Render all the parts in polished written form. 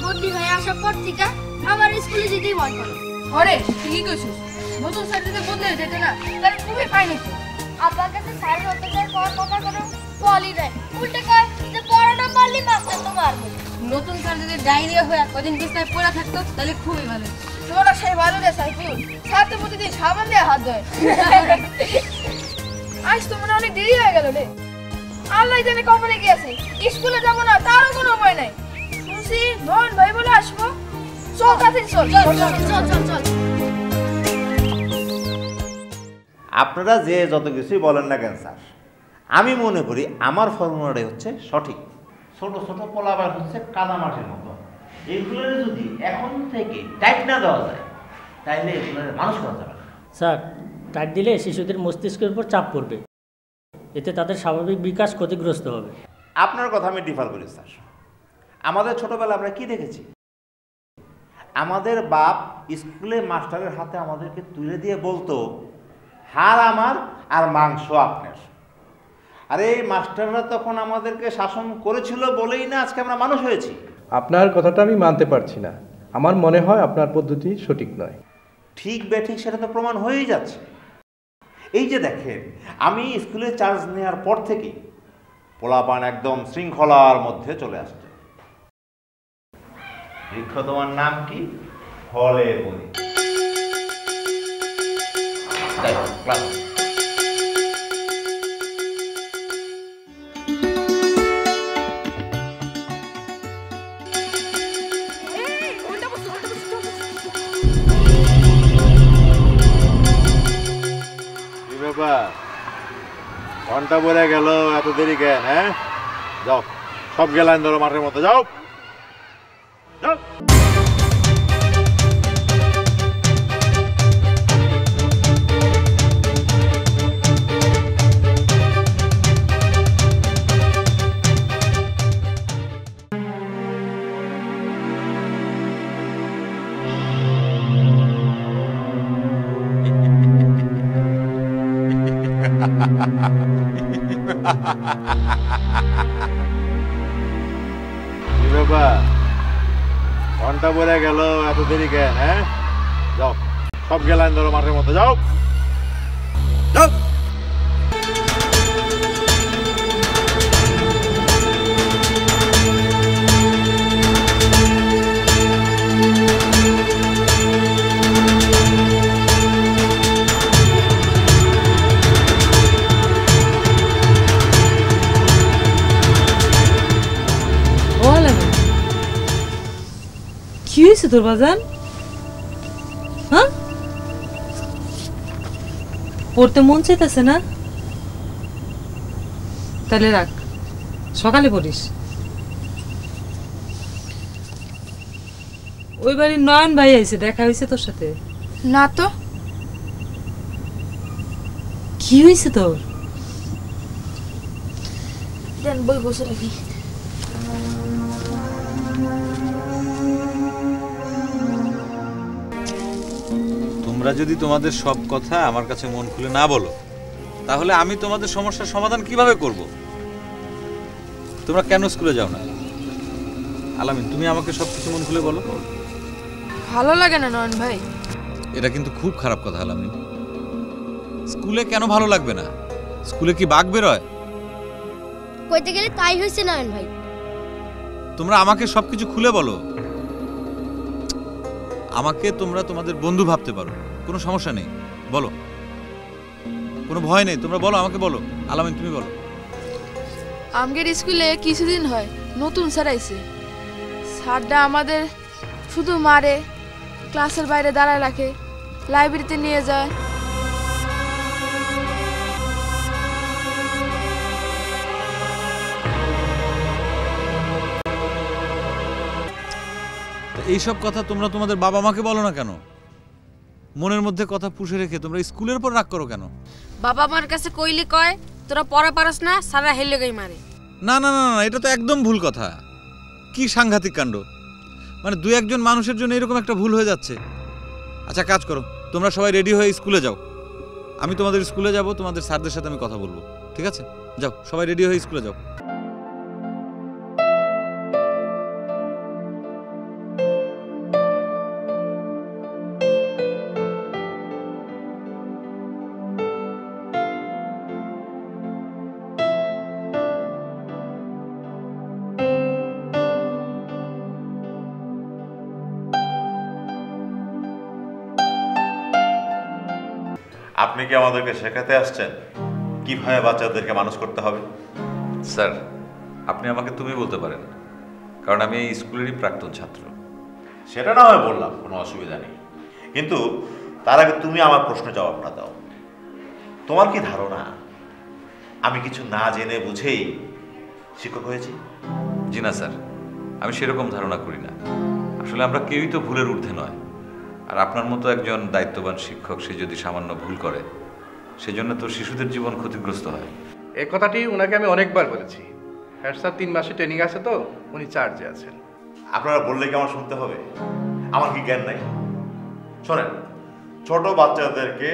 বদলি হয়ে আসার পর থেকে আমার স্কুলে যেতেই ভয় করে। আরে ঠিকই কইছিস, নতুন স্যার যদি বদলে যেতে না তাহলে খুবই ফাইন হতো। আব্বার কাছে স্যার হতে যায় পর কথা কোনো বলি নাই, উল্টে কয় যে পড়ানো পারলি মাস্টার তো মারবে। নতুন স্যার যদি ডায়রিয়া হয়ে ওদিন বিছনায় পড়ে থাকতো তাহলে খুবই ভালো। তোরা সেই ভালো রে সাইফুল, স্যার তো প্রতিদিন সাবান দিয়ে হাত ধোয়। আজ তো মনে অনেক দেরি হয়ে গেল রে। আল্লাহ জানে কখনো গিয়েছে, স্কুলে যাবো না তারও কোনো উপায় নাই। শুনছি নয়ন ভাই বলে আসবো, চল তাড়াতাড়ি চল চল চল চল। আপনারা যে যত কিছুই বলেন না কেন স্যার, আমি মনে করি আমার ফর্মুলাটাই হচ্ছে সঠিক। ছোট ছোট পোলাবার হচ্ছে কাদামাটির মতো, এগুলো যদি এখন থেকে টাইট না দেওয়া যায় তাহলে এগুলো মানুষ করা যাবে না। স্যার, টাইট দিলে শিশুদের মস্তিষ্কের উপর চাপ পড়বে, এতে তাদের স্বাভাবিক বিকাশ ক্ষতিগ্রস্ত হবে। আপনার কথা আমি ডিফার করি স্যার। আমাদের ছোটবেলা আমরা কি দেখেছি, আমাদের বাপ স্কুলে মাস্টারের হাতে আমাদেরকে তুলে দিয়ে বলতো হাড় আমার আর মাংস আপনার। আর এই মাস্টাররা তখন আমাদেরকে শাসন করেছিল বলেই না আজকে আমরা মানুষ হয়েছি। আপনার কথাটা আমি মানতে পারছি না, আমার মনে হয় আপনার পদ্ধতি সঠিক নয়। ঠিক বেঠিক সেটা তো প্রমাণ হয়েই যাচ্ছে। এই যে দেখেন, আমি স্কুলে চার্জ নেওয়ার পর থেকেই পোলাপান একদম শৃঙ্খলার মধ্যে চলে আসছে। বৃক্ষ তোমার নাম কি? ফলে বলি। ক্লাস ঘন্টা বলে গেল, এত দেরি কেন? হ্যাঁ, যাও সব গেলাম ধরো মাঠের মতো, যাও যাও। ঘন্টা বলে গেল, এত দেরি কেন? হ্যাঁ, যাও সব গেলাম ধরো মাঠের মতো, যাও যাও। কি হয়েছে তোর বাজান? হ্যাঁ, পড়তে মন চাইতেছে না? তাহলে রাখ, সকালে পড়িস। ওই বাড়ির নয়ন ভাই আইছে, দেখা হয়েছে তোর সাথে? না তো। কি হয়েছে তোর? দেন বই বসে রাখি। তোমরা যদি তোমাদের সব কথা আমার কাছে মন খুলে না বলো, তাহলে আমি তোমাদের সমস্যার সমাধান কিভাবে করব? তোমরা কেন স্কুলে যাও না? আলামিন, তুমি আমাকে সবকিছু মন খুলে বলো। ভালো লাগে না নয়ন ভাই। এটা কিন্তু খুব খারাপ কথা আলামিন। স্কুলে কেন ভালো লাগবে না? স্কুলে কি বাঘ বেরোয়? কইতে গেলে তাই হইছে নয়ন ভাই। তোমরা আমাকে সবকিছু খুলে বলো। আমাকে তোমরা তোমাদের বন্ধু ভাবতে পারো, কোনো সমস্যা নেই, বলো, কোনো ভয় নেই। তোমরা বলো, আমাকে বলো। আলামিন, তুমি বলো। আমগের স্কুলে কিছুদিন হয় নতুন স্যার আইছে। স্যারটা আমাদের শুধু মারে, ক্লাসের বাইরে দাঁড়ায় রাখে, লাইব্রেরিতে নিয়ে যায়। এইসব কথা তোমরা তোমাদের বাবা মাকে বলো না কেন? মনের মধ্যে কথা পুষে রেখে তোমরা স্কুলের উপর রাগ করো কেন? বাবা মার কাছে কইলে কয় তোরা পড়া পারস না, সারা হেলে গাই মারে। না না না না, এটা তো একদম ভুল কথা। কি সাংঘাতিক কাণ্ড! মানে দুই একজন মানুষের জন্য এরকম একটা ভুল হয়ে যাচ্ছে। আচ্ছা, কাজ করো, তোমরা সবাই রেডি হয়ে স্কুলে যাও। আমি তোমাদের স্কুলে যাব, তোমাদের স্যারদের সাথে আমি কথা বলবো, ঠিক আছে? যাও, সবাই রেডি হয়ে স্কুলে যাও। আপনি কি আমাদেরকে শেখাতে আসছেন কিভাবে বাচ্চাদেরকে মানুষ করতে হবে? স্যার, আপনি আমাকে তুমি বলতে পারেন, কারণ আমি এই স্কুলেরই প্রাক্তন ছাত্র। সেটা না হয় বললাম, কোনো অসুবিধা নেই, কিন্তু তার আগে তুমি আমার প্রশ্ন জবাবটা দাও। তোমার কি ধারণা আমি কিছু না জেনে বুঝেই শিক্ষক হয়েছি? জি না স্যার, আমি সেরকম ধারণা করি না। আসলে আমরা কেউই তো ভুলের ঊর্ধ্বে নয়। আর আপনার মতো একজন দায়িত্ববান শিক্ষক সে যদি সামান্য ভুল করে, সেজন্য তো শিশুদের জীবন ক্ষতিগ্রস্ত হয়। এই কথাটি ওনাকে আমি অনেকবার বলেছি। হ্যাঁ স্যার, 3 মাসের ট্রেনিং আছে তো, উনি চার্জে আছেন। আপনারা বললে কি আমার শুনতে হবে? আমার কি জ্ঞান নাই? শোনেন, ছোট বাচ্চাদেরকে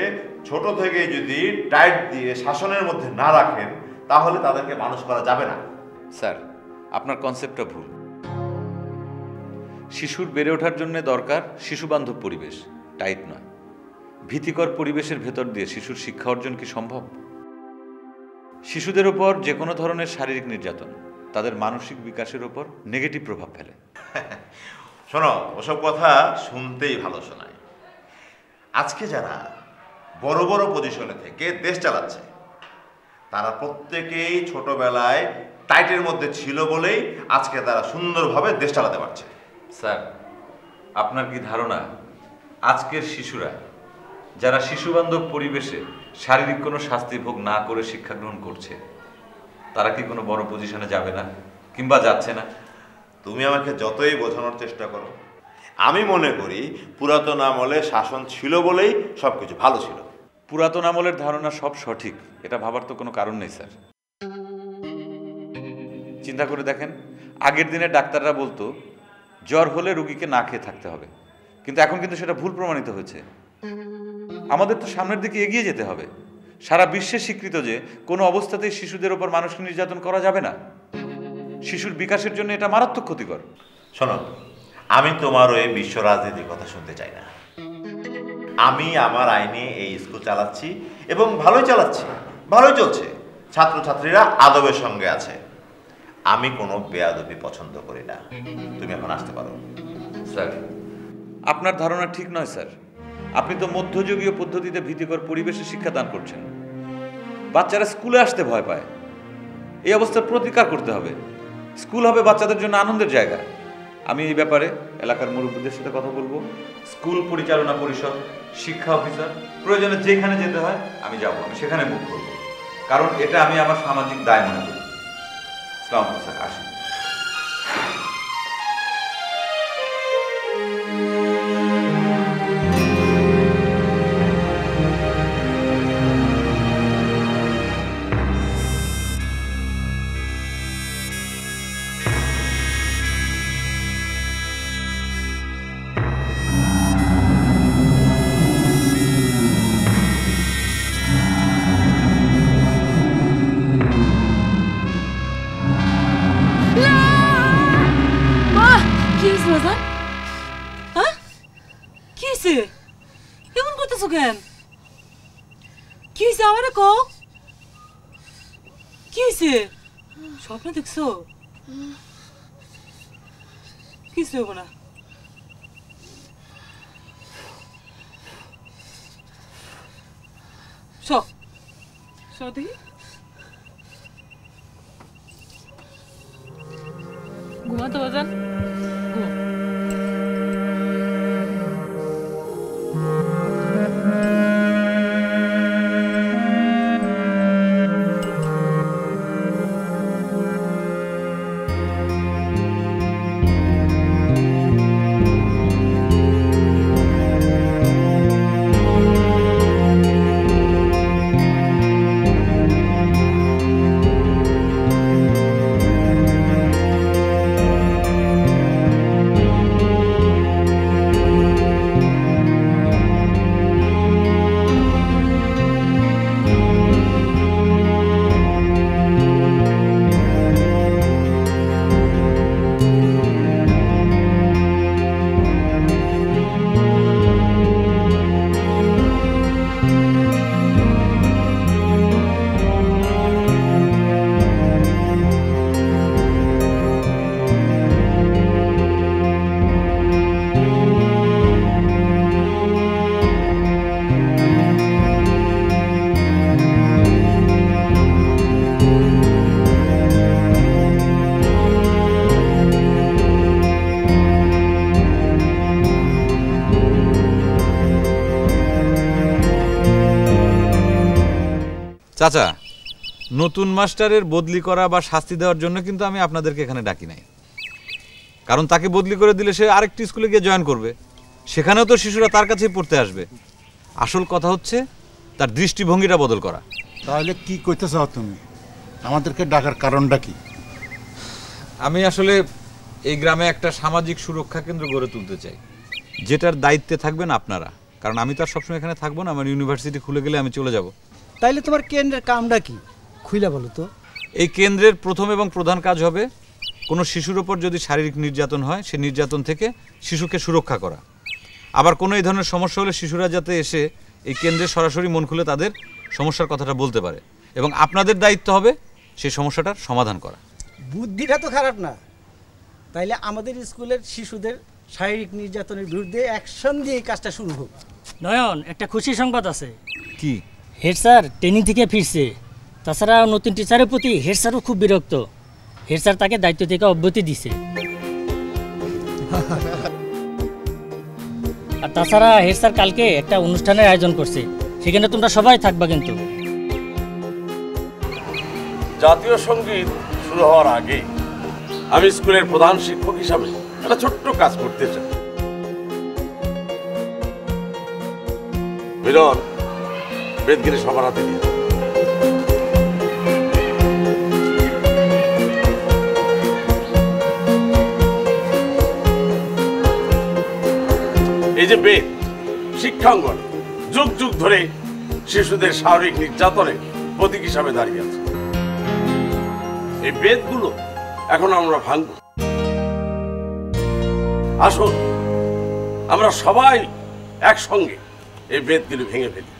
ছোট থেকে যদি টাইট দিয়ে শাসনের মধ্যে না রাখেন, তাহলে তাদেরকে মানুষ করা যাবে না। স্যার, আপনার কনসেপ্টটা ভুল। শিশুর বেড়ে ওঠার জন্য দরকার শিশুবান্ধব পরিবেশ, টাইট নয়। ভীতিকর পরিবেশের ভেতর দিয়ে শিশুর শিক্ষা অর্জন কি সম্ভব? শিশুদের উপর যে কোনো ধরনের শারীরিক নির্যাতন তাদের মানসিক বিকাশের উপর নেগেটিভ প্রভাব ফেলে। শোনো, ওসব কথা শুনতেই ভালো শোনায়। আজকে যারা বড় বড় পজিশনে থেকে দেশ চালাচ্ছে, তারা প্রত্যেকেই ছোটবেলায় টাইটের মধ্যে ছিল বলেই আজকে তারা সুন্দরভাবে দেশ চালাতে পারছে। স্যার, আপনার কি ধারণা আজকের শিশুরা যারা শিশুবান্ধব পরিবেশে শারীরিক কোনো শাস্তি ভোগ না করে শিক্ষা গ্রহণ করছে, তারা কি কোনো বড় পজিশনে যাবে না কিংবা যাচ্ছে না? তুমি আমাকে যতই বোঝানোর চেষ্টা করো, আমি মনে করি পুরাতন আমলে শাসন ছিল বলেই সবকিছু ভালো ছিল। পুরাতন আমলের ধারণা সব সঠিক, এটা ভাবার তো কোনো কারণ নেই স্যার। চিন্তা করে দেখেন, আগের দিনে ডাক্তাররা বলতো জ্বর হলে রোগীকে না খেয়ে থাকতে হবে, কিন্তু এখন কিন্তু সেটা ভুল প্রমাণিত হয়েছে। আমাদের তো সামনের দিকে এগিয়ে যেতে হবে। সারা বিশ্বে স্বীকৃত যে কোনো অবস্থাতেই শিশুদের ওপর মানসিক নির্যাতন করা যাবে না। শিশুর বিকাশের জন্য এটা মারাত্মক ক্ষতিকর। শোনো, আমি তোমার ওই বিশ্ব রাজনীতির কথা শুনতে চাই না। আমি আমার আইনে এই স্কুল চালাচ্ছি এবং ভালোই চালাচ্ছি, ভালোই চলছে। ছাত্রছাত্রীরা আদবের সঙ্গে আছে। আমি কোনো বেয়াদবি পছন্দ করি না। তুমি এখন আসতে পারো। স্যার, আপনার ধারণা ঠিক নয় স্যার। আপনি তো মধ্যযুগীয় পদ্ধতিতে ভীতিকর পরিবেশে শিক্ষাদান করছেন। বাচ্চারা স্কুলে আসতে ভয় পায়। এই অবস্থার প্রতিকার করতে হবে। স্কুল হবে বাচ্চাদের জন্য আনন্দের জায়গা। আমি এই ব্যাপারে এলাকার মুরব্বীদের সাথে কথা বলবো। স্কুল পরিচালনা পরিষদ, শিক্ষা অফিসার, প্রয়োজনে যেখানে যেতে হয় আমি যাব, আমি সেখানে মুখ করব, কারণ এটা আমি আমার সামাজিক দায় মনে করি। আসসালামু আলাইকুম স্যার, আসি। কেমন করতেছো কেন? কি হয়েছে আমারে কও? কি হয়েছে? স্বপ্ন দেখছো? কিছু হবো না। দেখি ঘুমাতে বাজান। চাচা, নতুন মাস্টারের বদলি করা বা শাস্তি দেওয়ার জন্য কিন্তু আমি আপনাদেরকে এখানে ডাকি নাই। কারণ তাকে বদলি করে দিলে সে আরেকটি স্কুলে গিয়ে জয়েন করবে, সেখানেও তো শিশুরা তার কাছেই পড়তে আসবে। আসল কথা হচ্ছে তার দৃষ্টিভঙ্গিটা বদল করা। তাহলে কি কইতে চাও তুমি? আমাদেরকে ডাকার কারণটা কি? আমি আসলে এই গ্রামে একটা সামাজিক সুরক্ষা কেন্দ্র গড়ে তুলতে চাই, যেটার দায়িত্বে থাকবেন আপনারা। কারণ আমি তো আর সবসময় এখানে থাকবো না, আমার ইউনিভার্সিটি খুলে গেলে আমি চলে যাব। তাইলে তোমার কেন্দ্রের কামটা কি খুইলা বলো তো? এই কেন্দ্রের প্রথম এবং প্রধান কাজ হবে কোনো শিশুর ওপর যদি শারীরিক নির্যাতন হয় সে নির্যাতন থেকে শিশুকে সুরক্ষা করা। আবার কোনো এই ধরনের সমস্যা হলে শিশুরা যাতে এসে এই কেন্দ্রে সরাসরি মন খুলে তাদের সমস্যার কথাটা বলতে পারে, এবং আপনাদের দায়িত্ব হবে সেই সমস্যাটার সমাধান করা। বুদ্ধিটা তো খারাপ না। তাইলে আমাদের স্কুলের শিশুদের শারীরিক নির্যাতনের বিরুদ্ধে অ্যাকশন দিয়ে এই কাজটা শুরু হোক। নয়ন, একটা খুশি সংবাদ আছে। কি? হেড স্যার ট্রেনিং থেকে ফিরছে। তাছাড়া নতুন টিচারের প্রতি হেড স্যারও খুব বিরক্ত। হেড স্যার তাকে দায়িত্ব থেকে অব্যাহতি দিছে। আর তাছাড়া হেড স্যার কালকে একটা অনুষ্ঠানের আয়োজন করছে, সেখানে তোমরা সবাই থাকবা কিন্তু। জাতীয় সঙ্গীত শুরু হওয়ার আগে আমি স্কুলের প্রধান শিক্ষক হিসাবে একটা ছোট্ট কাজ করতে চাই। মিলন, বেদগিরি সবার হাতে দিয়ে এই যে বেদ শিক্ষাঙ্গন যুগ যুগ ধরে শিশুদের শারীরিক নির্যাতনের প্রতীক হিসাবে দাঁড়িয়ে আছে। এই বেদগুলো এখন আমরা ভাঙব। আসুন আমরা সবাই একসঙ্গে এই বেদগুলো ভেঙে ফেলি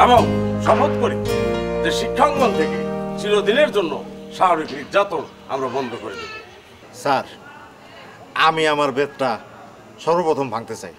এবং শপথ করি যে শিক্ষাঙ্গন থেকে চিরদিনের জন্য শারীরিক নির্যাতন আমরা বন্ধ করে দেব। স্যার, আমি আমার বেদটা সর্বপ্রথম ভাঙতে চাই।